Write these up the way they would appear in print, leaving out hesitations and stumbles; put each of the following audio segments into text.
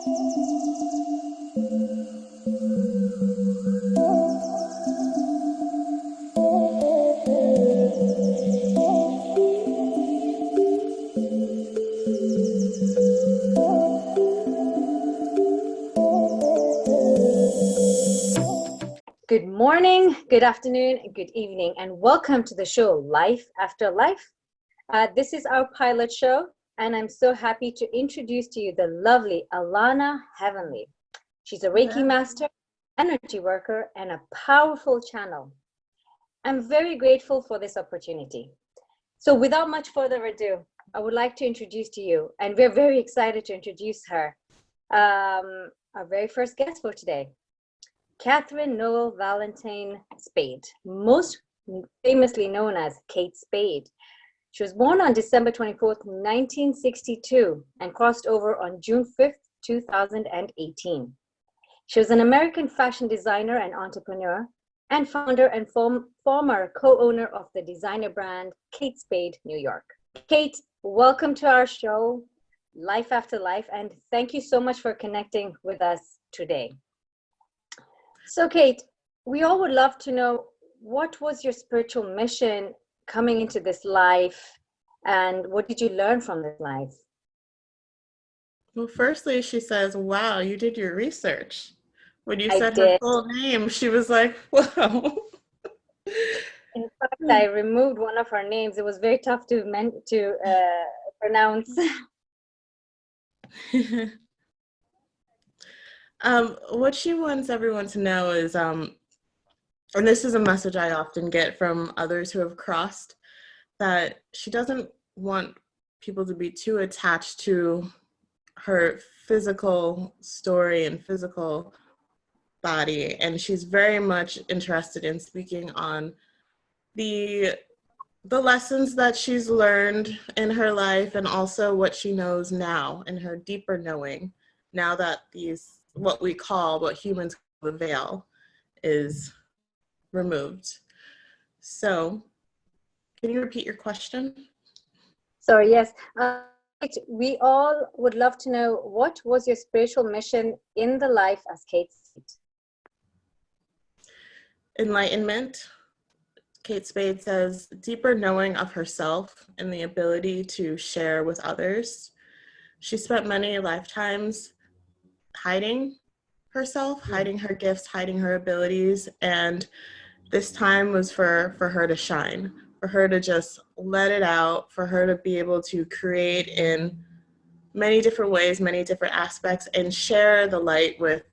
Good morning, good afternoon, and good evening, and welcome to the show Life After Life. This is our pilot show, and I'm so happy to introduce to you the lovely Alana Heavenly. She's a Reiki master, energy worker, and a powerful channel. I'm very grateful for this opportunity. So without much further ado, I would like to introduce to you, and we're very excited to introduce her, our very first guest for today. Catherine Noel Valentine Spade, most famously known as Kate Spade. She was born on December 24th, 1962, and crossed over on June 5th, 2018. She was an American fashion designer and entrepreneur, and founder and former co-owner of the designer brand Kate Spade, New York. Kate, welcome to our show, Life After Life, and thank you so much for connecting with us today. So Kate, we all would love to know, what was your spiritual mission coming into this life, and what did you learn from this life? Well, firstly, she says, wow, you did your research. When you I said her did. full name, she was like, whoa. In fact, I removed one of her names. It was very tough to pronounce. What she wants everyone to know is, and this is a message I often get from others who have crossed, that she doesn't want people to be too attached to her physical story and physical body. And she's very much interested in speaking on the lessons that she's learned in her life, and also what she knows now in her deeper knowing, now that what humans call the veil is removed. So can you repeat your question? Sorry, yes. We all would love to know, what was your spiritual mission in the life as Kate Spade? Enlightenment. Kate Spade says, deeper knowing of herself and the ability to share with others. She spent many lifetimes hiding herself, hiding her gifts, hiding her abilities, and this time was for her to shine, for her to just let it out, for her to be able to create in many different ways, many different aspects, and share the light with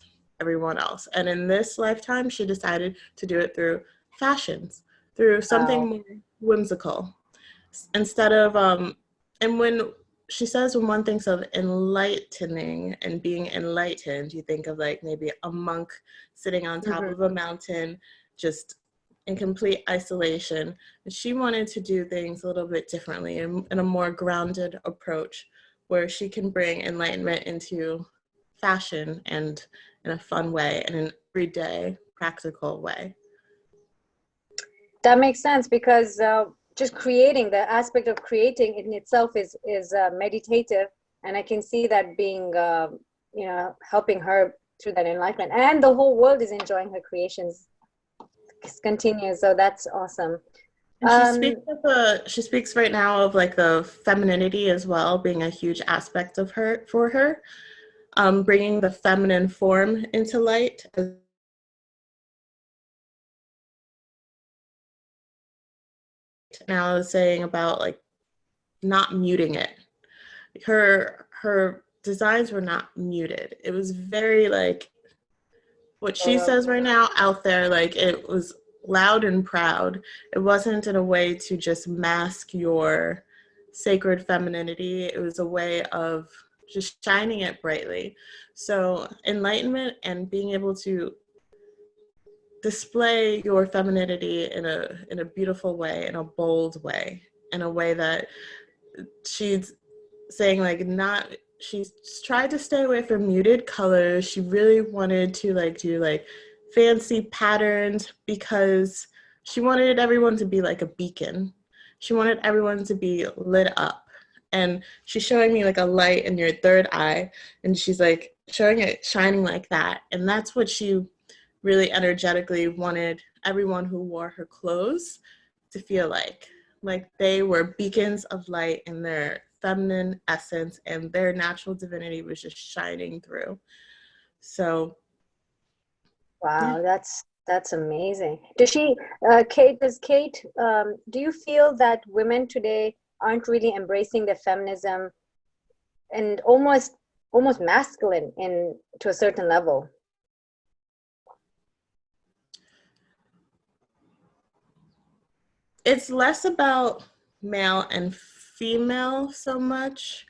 everyone else. And in this lifetime, she decided to do it through fashions, through something more whimsical. Instead of, and when she says, when one thinks of enlightening and being enlightened, you think of like maybe a monk sitting on top of a mountain, just in complete isolation. And she wanted to do things a little bit differently, in a more grounded approach, where she can bring enlightenment into fashion and in a fun way and an everyday practical way. That makes sense, because just creating, the aspect of creating in itself is meditative, and I can see that being helping her through that enlightenment, and the whole world is enjoying her creations. Continues, so that's awesome. And she speaks right now of like the femininity as well being a huge aspect of her, for her, bringing the feminine form into light. Now I was saying about like not muting it. Her designs were not muted. It was very like what she says right now out there, like it was loud and proud. It wasn't in a way to just mask your sacred femininity. It was a way of just shining it brightly. So enlightenment and being able to display your femininity in a beautiful way, in a bold way, in a way that she's saying like she's tried to stay away from muted colors. She really wanted to like do like fancy patterns because she wanted everyone to be like a beacon. She wanted everyone to be lit up. And she's showing me like a light in your third eye, and she's like showing it shining like that. And that's what she really energetically wanted everyone who wore her clothes to feel like they were beacons of light in their feminine essence, and their natural divinity was just shining through. So yeah. Wow, that's amazing. Does Kate, do you feel that women today aren't really embracing their feminism and almost masculine in to a certain level? It's less about male and female so much.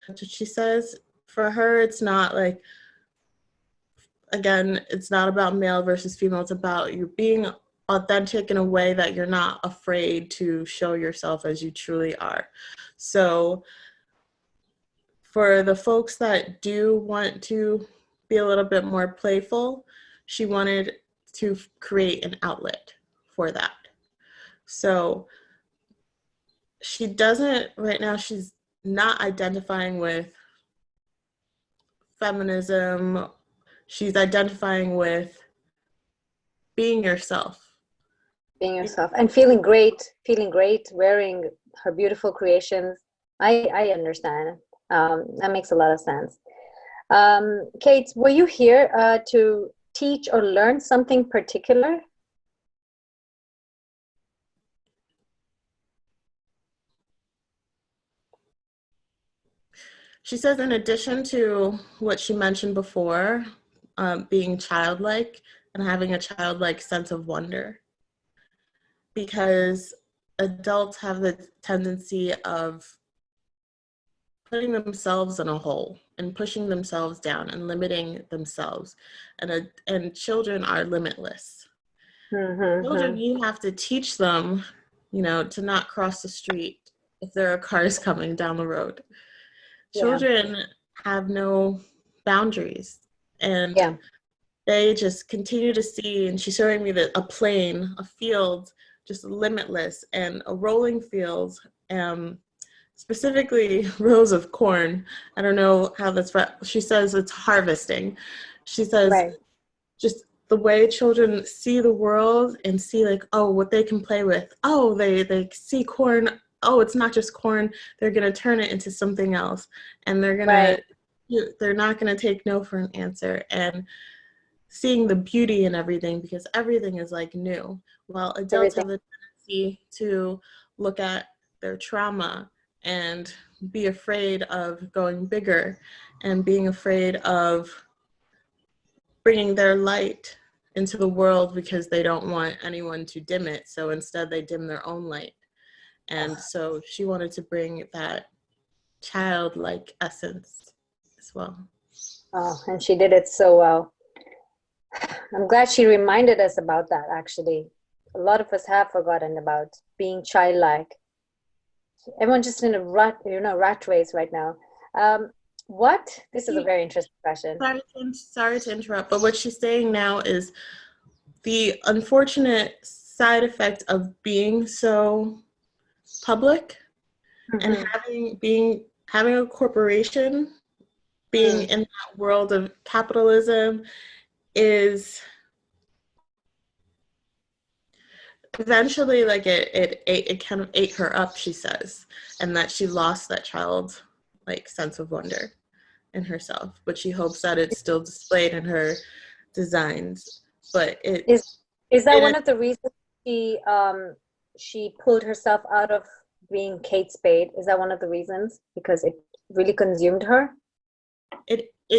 That's what she says. For her, it's not like, again, it's not about male versus female. It's about you being authentic in a way that you're not afraid to show yourself as you truly are. So for the folks that do want to be a little bit more playful, she wanted to create an outlet for that. So she doesn't, right now, she's not identifying with feminism. She's identifying with being yourself. Being yourself and feeling great, wearing her beautiful creations. I understand. That makes a lot of sense. Kate, were you here to teach or learn something particular? She says, in addition to what she mentioned before, being childlike and having a childlike sense of wonder, because adults have the tendency of putting themselves in a hole and pushing themselves down and limiting themselves, and children are limitless. Children, you have to teach them, to not cross the street if there are cars coming down the road. Children have no boundaries, and they just continue to see. And she's showing me that a plain, a field, just limitless, and a rolling field, specifically rows of corn. I don't know how that's right. She says it's harvesting. She says just the way children see the world and see like, oh, what they can play with. Oh, they see corn. Oh, it's not just corn. They're gonna turn it into something else, and they're not gonna take no for an answer. And seeing the beauty in everything, because everything is like new. While adults have the tendency to look at their trauma and be afraid of going bigger and being afraid of bringing their light into the world because they don't want anyone to dim it. So instead they dim their own light. And so she wanted to bring that childlike essence as well. Oh, and she did it so well. I'm glad she reminded us about that, actually. A lot of us have forgotten about being childlike. Everyone just in a rat race right now. This is a very interesting question. Sorry to interrupt, but what she's saying now is the unfortunate side effect of being so public and having a corporation, being in that world of capitalism, is eventually like it kind of ate her up, she says, and that she lost that child like sense of wonder in herself, but she hopes that it's still displayed in her designs. But is that one of the reasons she pulled herself out of being Kate Spade? Is that one of the reasons, because it really consumed her?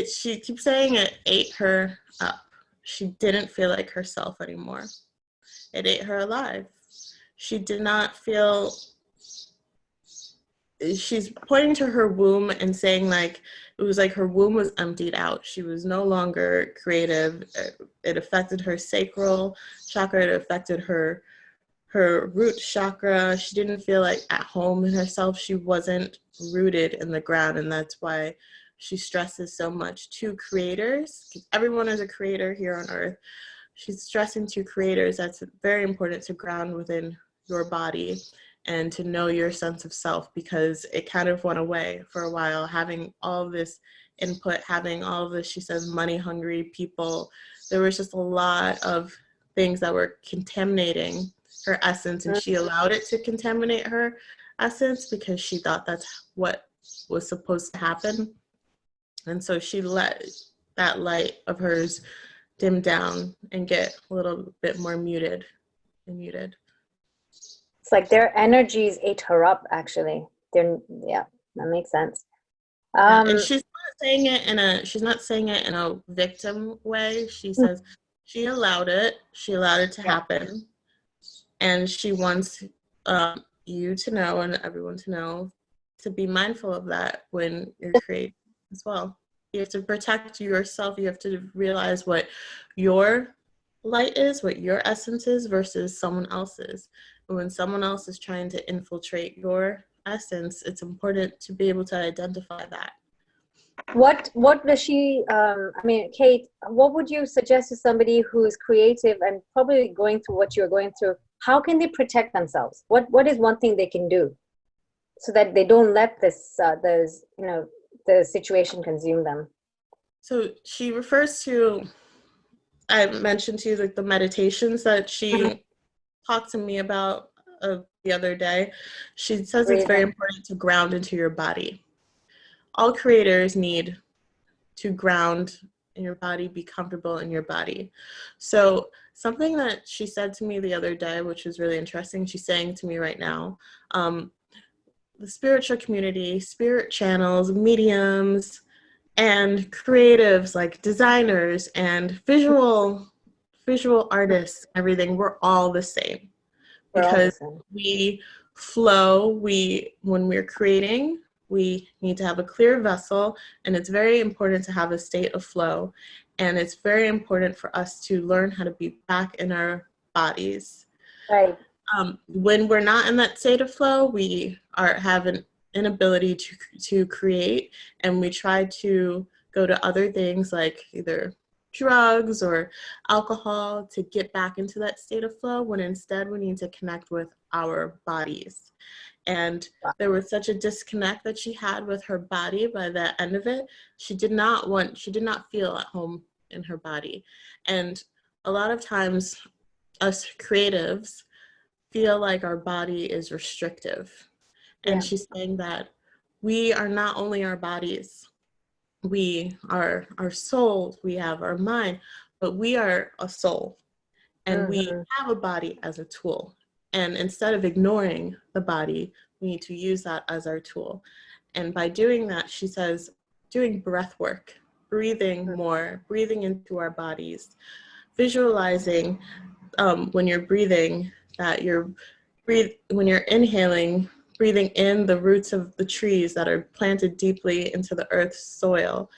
She keeps saying it ate her up. She didn't feel like herself anymore. It ate her alive. She did not feel. She's pointing to her womb and saying like it was like her womb was emptied out. She was no longer creative. It affected her sacral chakra. It affected her root chakra. She didn't feel like at home in herself. She wasn't rooted in the ground, and that's why she stresses so much to creators, because everyone is a creator here on earth. She's stressing to creators that's very important to ground within your body and to know your sense of self, because it kind of went away for a while, having all this input, having all of this, she says, money hungry people. There was just a lot of things that were contaminating her essence, and she allowed it to contaminate her essence because she thought that's what was supposed to happen. And so she let that light of hers dim down and get a little bit more muted and muted. It's like their energies ate her up, actually. Yeah, that makes sense. Yeah, and she's not saying it in a victim way. She says she allowed it to yeah. happen, and she wants you to know and everyone to know to be mindful of that when you're creating as well. You have to protect yourself. You have to realize what your light is, what your essence is versus someone else's. And when someone else is trying to infiltrate your essence, it's important to be able to identify that. What does she, I mean, Kate, what would you suggest to somebody who is creative and probably going through what you're going through? How can they protect themselves? What is one thing they can do so that they don't let the situation consume them? So she refers to, I mentioned to you, like the meditations that she talked to me about the other day. She says it's very Breathing. important to ground into your body. All creators need to ground in your body, be comfortable in your body. So something that she said to me the other day, which was really interesting, she's saying to me right now, the spiritual community, spirit channels, mediums, and creatives like designers and visual artists, everything, we're all the same. We're all the Because same. we flow, when we're creating, we need to have a clear vessel, and it's very important to have a state of flow, and it's very important for us to learn how to be back in our bodies. Right. When we're not in that state of flow, we have an inability to create, and we try to go to other things like either drugs or alcohol to get back into that state of flow, when instead we need to connect with our bodies. And there was such a disconnect that she had with her body by the end of it. She did not feel at home in her body. And a lot of times us creatives feel like our body is restrictive. And Yeah. she's saying that we are not only our bodies, we are our souls, we have our mind, but we are a soul, and we have a body as a tool. And instead of ignoring the body, we need to use that as our tool. And by doing that, she says, doing breath work, breathing more, breathing into our bodies, visualizing when you're breathing, that when you're inhaling, breathing in the roots of the trees that are planted deeply into the earth's soil,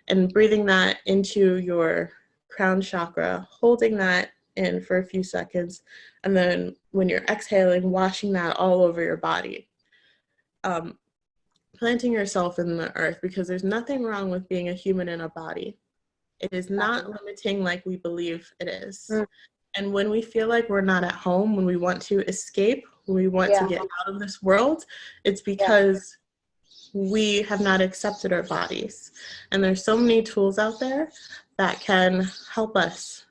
and breathing that into your crown chakra, holding that in for a few seconds, and then when you're exhaling, washing that all over your body. Planting yourself in the earth, because there's nothing wrong with being a human in a body. It is not limiting like we believe it is. And when we feel like we're not at home, when we want to escape, when we want to get out of this world, it's because we have not accepted our bodies. And there's so many tools out there that can help us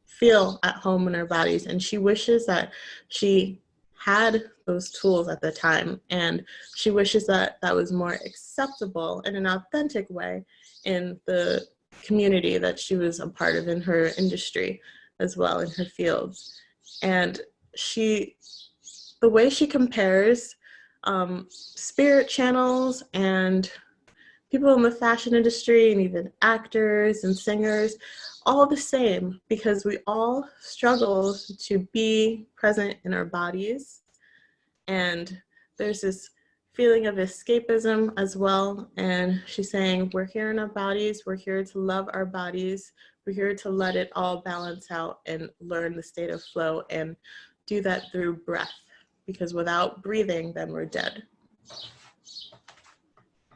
feel at home in our bodies. And she wishes that she had those tools at the time. And she wishes that that was more acceptable in an authentic way in the community that she was a part of, in her industry as well, in her fields. And the way she compares spirit channels and people in the fashion industry and even actors and singers, all the same, because we all struggle to be present in our bodies. And there's this feeling of escapism as well. And she's saying, we're here in our bodies, we're here to love our bodies, we're here to let it all balance out and learn the state of flow, and do that through breath, because without breathing, then we're dead.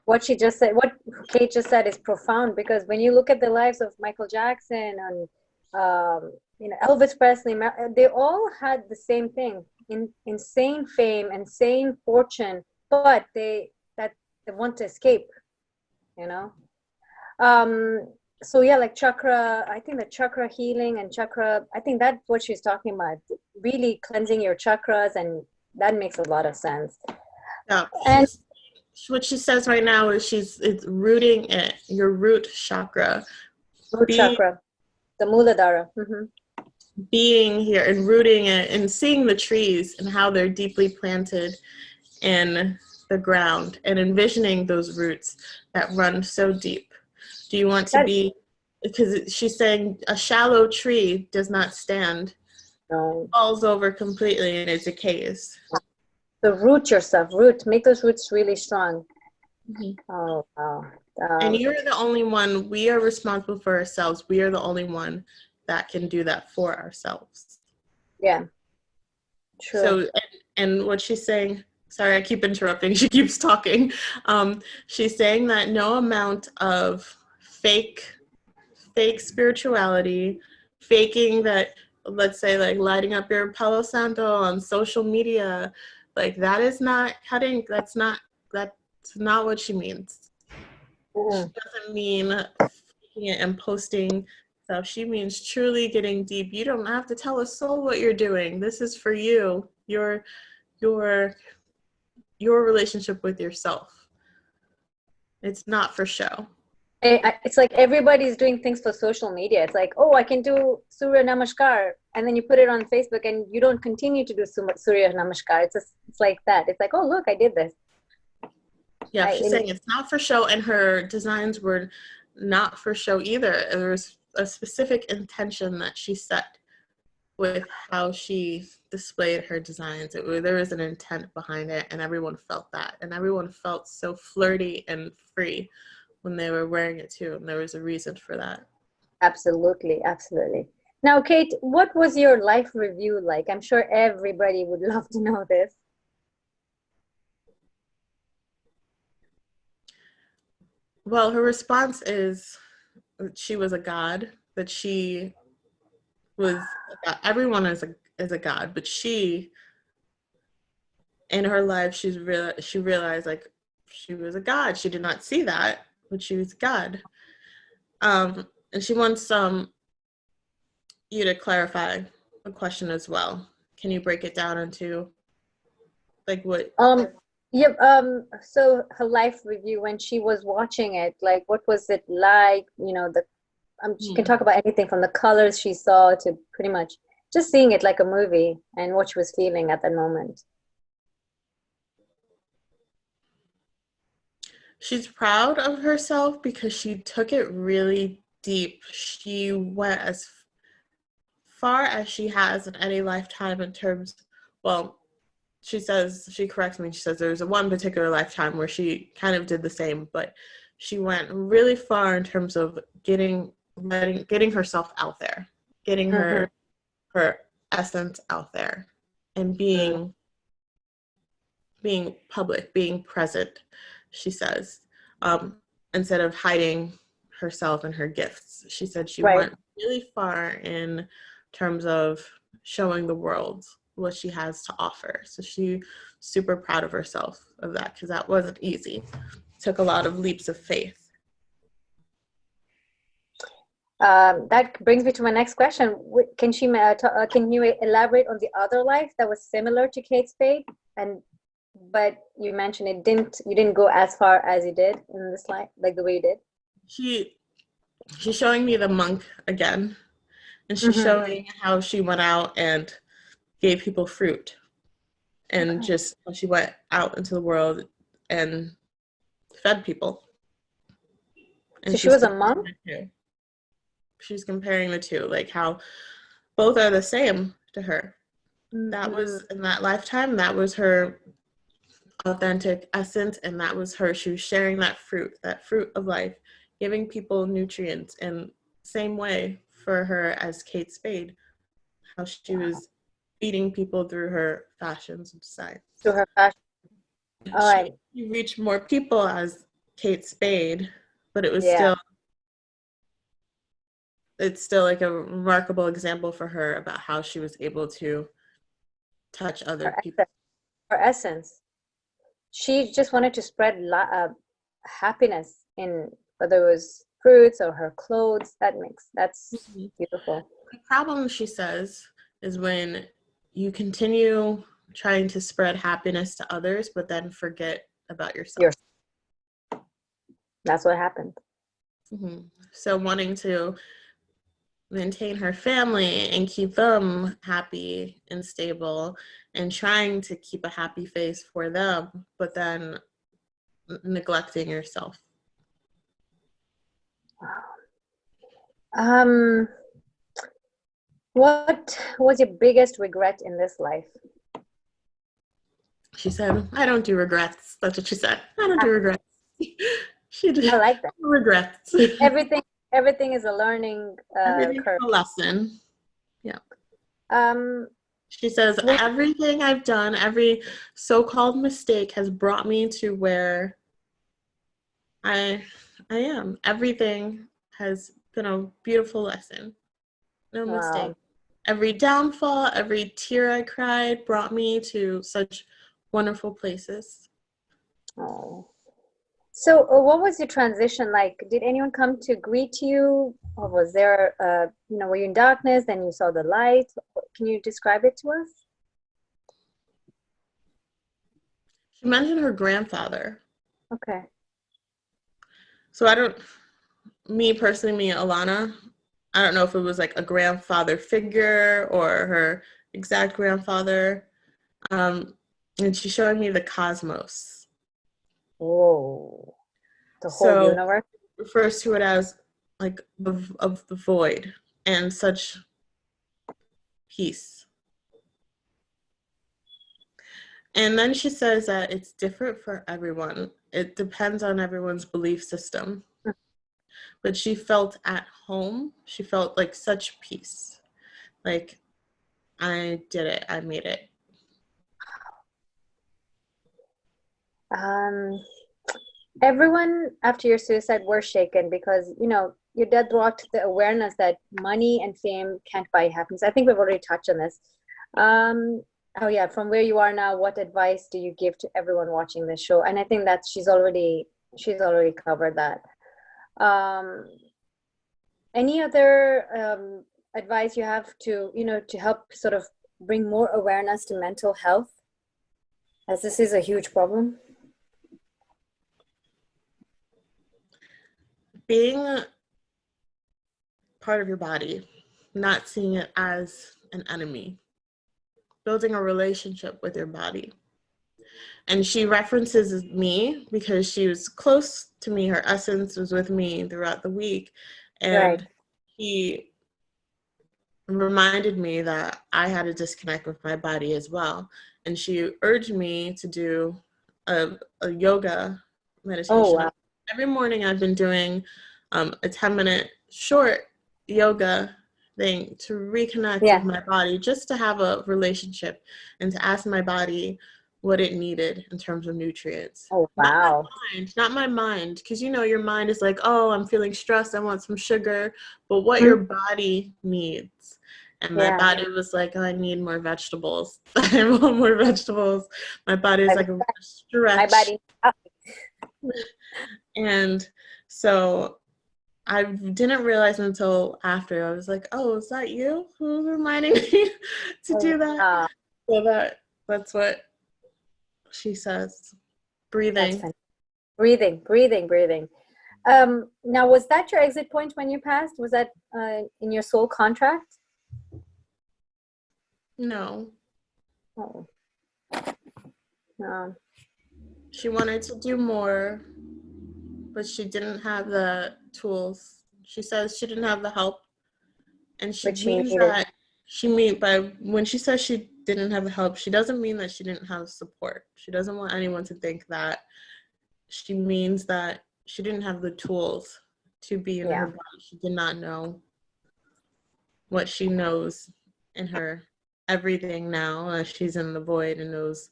What she just said, what Kate just said, is profound, because when you look at the lives of Michael Jackson and Elvis Presley, they all had the same thing. insane fame, insane fortune, but they want to escape, you know. Um, so yeah, like chakra, I think the chakra healing and chakra, I think that's what she's talking about, really cleansing your chakras, and that makes a lot of sense. Yeah, And what she says right now is it's rooting it, your root chakra, root being chakra, the Muladhara. being here and rooting it and seeing the trees and how they're deeply planted in the ground and envisioning those roots that run so deep. Do you want to That, be, because she's saying a shallow tree does not stand, no. falls over completely and it decays. So root yourself, make those roots really strong. Mhm. Oh, wow. And you're the only one, we are responsible for ourselves. We are the only one that can do that for ourselves. Yeah, true. So, and what she's saying, sorry, I keep interrupting. She keeps talking. She's saying that no amount of fake spirituality, faking that, let's say, like lighting up your Palo Santo on social media, like that is not cutting. That's not what she means. She doesn't mean faking it and posting stuff. She means truly getting deep. You don't have to tell a soul what you're doing. This is for you. Your relationship with yourself. It's not for show. It's like everybody's doing things for social media. It's like, oh, I can do Surya Namaskar, and then you put it on Facebook, and you don't continue to do Surya Namaskar. It's like that. It's like, oh, look, I did this. Yeah, she's saying it's not for show, and her designs were not for show either. There was a specific intention that she set with how she displayed her designs. There was an intent behind it, and everyone felt that, and everyone felt so flirty and free when they were wearing it too, and there was a reason for that. Absolutely, absolutely. Now, Kate, what was your life review like? I'm sure everybody would love to know this. Well, her response is she was a god, that she was, everyone is a god, but she, in her life, she realized like she was a god. She did not see that, but she was God. And she wants you to clarify a question as well. Can you break it down into like what? Yeah, so her life review when she was watching it, like what was it like? You know, she can talk about anything from the colors she saw to pretty much just seeing it like a movie and what she was feeling at that moment. She's proud of herself because she took it really deep. She went as far as she has in any lifetime in terms, well, she corrects me, she says there's a one particular lifetime where she kind of did the same, but she went really far in terms of getting herself out there, getting her essence out there, and being public, being present, she says, instead of hiding herself and her gifts. She said she Right. went really far in terms of showing the world what she has to offer. So she's super proud of herself of that, because that wasn't easy. It took a lot of leaps of faith. That brings me to my next question. Can you elaborate on the other life that was similar to Kate Spade? But you mentioned you didn't go as far as you did in this life, like the way you did. She's showing me the monk again, and she's showing how she went out and gave people fruit, and just she went out into the world and fed people. And so she was a monk? She's comparing the two, like how both are the same to her. That was in that lifetime, that was her authentic essence, and that was her. She was sharing that fruit of life, giving people nutrients. And same way for her as Kate Spade, how she was feeding people through her fashions and designs. Through her fashion. All right. She reached more people as Kate Spade, but it was it's still like a remarkable example for her about how she was able to touch other Her people. essence. Her essence. She just wanted to spread happiness in whether it was fruits or her clothes. That's Mhm. beautiful. The problem, she says, is when you continue trying to spread happiness to others, but then forget about yourself. That's what happened. So wanting to maintain her family and keep them happy and stable and trying to keep a happy face for them, but then neglecting yourself. What was your biggest regret in this life? She said, I don't do regrets. That's what she said. I don't do regrets. She did I like that. regrets. Everything is a learning Everything is curve. a lesson. Yeah. Um, She says, everything I've done, every so-called mistake has brought me to where I am. Everything has been a beautiful lesson. No mistake. wow. Every downfall, every tear I cried brought me to such wonderful places. Oh. So, what was your transition like? Did anyone come to greet you, or was there, were you in darkness, then you saw the light? Can you describe it to us? She mentioned her grandfather. Okay. So me personally, Alana, I don't know if it was like a grandfather figure or her exact grandfather. And she's showing me the cosmos. Whoa. The whole So universe? refers to it as like of the void and such peace. And then she says that it's different for everyone. It depends on everyone's belief system. But she felt at home. She felt like such peace. Like, I did it. I made it. Um, Everyone after your suicide were shaken because, your death brought the awareness that money and fame can't buy happiness. I think we've already touched on this. Oh yeah, from where you are now, what advice do you give to everyone watching this show? And I think that she's already covered that. Um, any other advice you have to help sort of bring more awareness to mental health, as this is a huge problem? Being part of your body, not seeing it as an enemy, building a relationship with your body. And she references me because she was close to me. Her essence was with me throughout the week. Right. And he reminded me that I had to disconnect with my body as well. And she urged me to do a yoga meditation. Oh, wow. Every morning I've been doing a 10-minute short yoga thing to reconnect with Yeah. my body, just to have a relationship and to ask my body what it needed in terms of nutrients. Oh, wow. Not my mind, because your mind is like, oh, I'm feeling stressed, I want some sugar, but what Mhm. your body needs. And my Yeah. body was like, oh, I need more vegetables. I want more vegetables. My body is like a My stretch. body. And so I didn't realize until after. I was like, oh, is that you who's reminding me to do that? So that's what she says. That's Breathing. fantastic. Breathing. Now, was that your exit point when you passed? Was that in your soul contract? No. Oh. No. She wanted to do more, but she didn't have the tools. She says she didn't have the help. And she Which she means needed. that when she says she didn't have the help, she doesn't mean that she didn't have support. She doesn't want anyone to think that. She means that she didn't have the tools to be in her body. She did not know what she knows in her everything now, as she's in the void and knows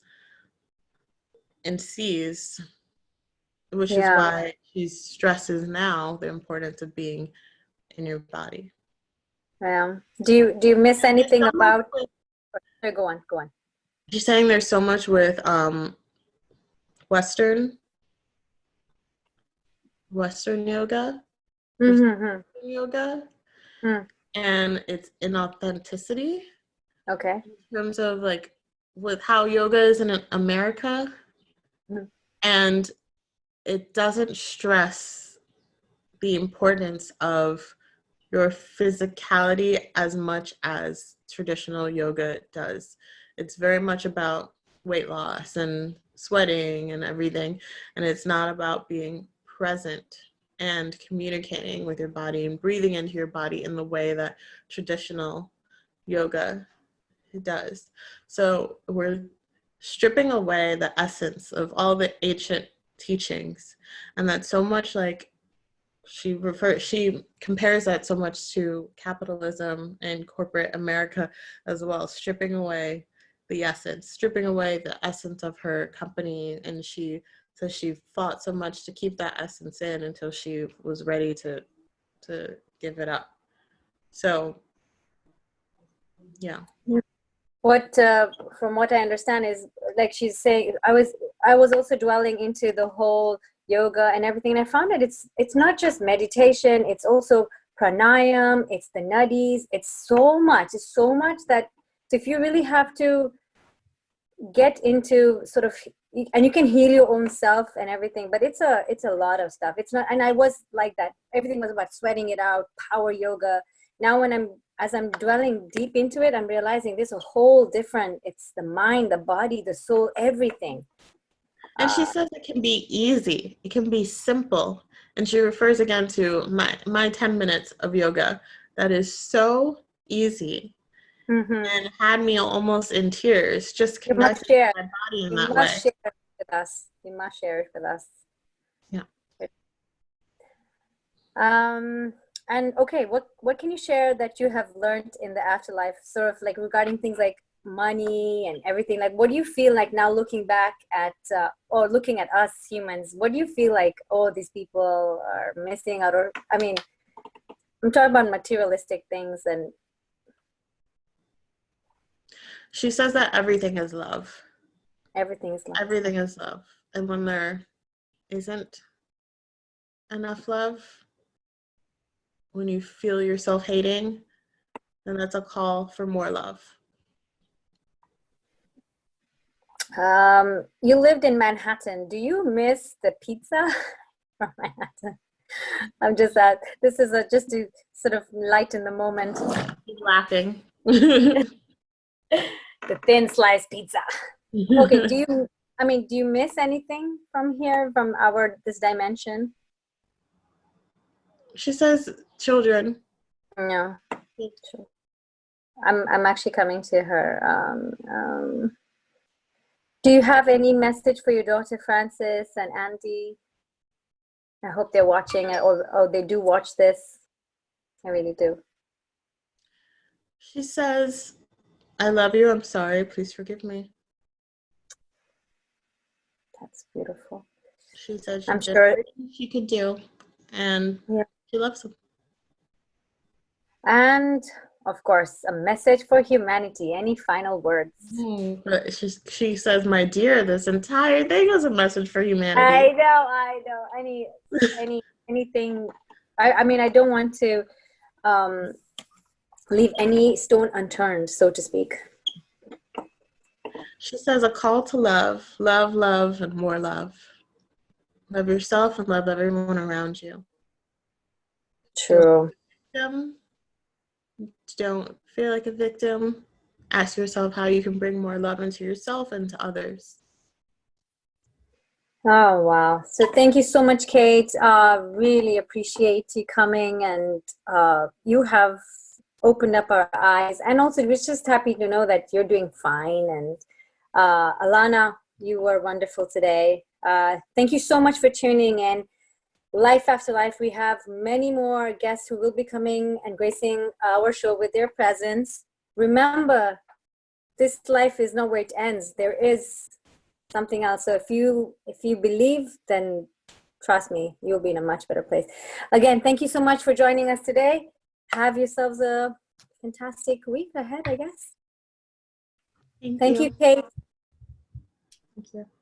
and sees, which is Yeah. why she stresses now the importance of being in your body. Yeah. Do you miss anything about? Go on. She's saying there's so much with Western yoga, Mm-hmm. yoga, Mm. and its inauthenticity Okay. in terms of like with how yoga is in America, Mm. and it doesn't stress the importance of your physicality as much as traditional yoga does. It's very much about weight loss and sweating and everything, and it's not about being present and communicating with your body and breathing into your body in the way that traditional yoga does. So we're stripping away the essence of all the ancient teachings, and that's so much like she compares that so much to capitalism and corporate America as well, stripping away the essence, stripping away the essence of her company. And she says she fought so much to keep that essence in until she was ready to give it up. So yeah. What from what I understand is, like she's saying, I was also dwelling into the whole yoga and everything, and I found that it's not just meditation, it's also pranayam, it's the nadis, it's so much that if you really have to get into sort of, and you can heal your own self and everything, but it's a lot of stuff. It's not, and I was like that, everything was about sweating it out, power yoga. Now when I'm dwelling deep into it, I'm realizing there's a whole different, it's the mind, the body, the soul, everything. And she says it can be easy, it can be simple. And she refers again to my 10 minutes of yoga that is so easy Mm-hmm. and had me almost in tears, just You must connecting share. with my body in You that must way. share it with us. You must share it with us. Yeah. Um, and okay, what can you share that you have learned in the afterlife, sort of like regarding things like money and everything? Like, what do you feel like now looking back at, or looking at us humans? What do you feel like, oh, these people are missing out? Or, I mean, I'm talking about materialistic things and She says that everything is love. everything is like, Everything is love. And when there isn't enough love, when you feel yourself hating, then that's a call for more love. you lived in Manhattan. Do you miss the pizza from Manhattan? I'm just this is just to sort of lighten the moment. Keep laughing. The thin sliced pizza. Okay, do you miss anything from here, from this dimension? She says children. No. I'm actually coming to her. Do you have any message for your daughter Frances and Andy? I hope they're watching it, or they do watch this. I really do. She says, I love you. I'm sorry. Please forgive me. That's beautiful. She said she I'm did sure. everything she could do, and Yeah. she loves him. And of course, a message for humanity. Any final words? But she says, my dear, this entire thing is a message for humanity. I know. Anything. I mean, I don't want to leave any stone unturned, so to speak. She says, a call to love, love, love, and more love. Love yourself and love everyone around you. True. Don't feel like a victim. Ask yourself how you can bring more love into yourself and to others. Oh, wow. So thank you so much, Kate. Really appreciate you coming, and you have opened up our eyes. And also, we're just happy to know that you're doing fine. And Alana, you were wonderful today. Thank you so much for tuning in. Life After Life, we have many more guests who will be coming and gracing our show with their presence. Remember, this life is not where it ends. There is something else. So if you believe, then trust me, you'll be in a much better place. Again, thank you so much for joining us today. Have yourselves a fantastic week ahead, I guess. Thank Thank you. you, Kate. Thank you.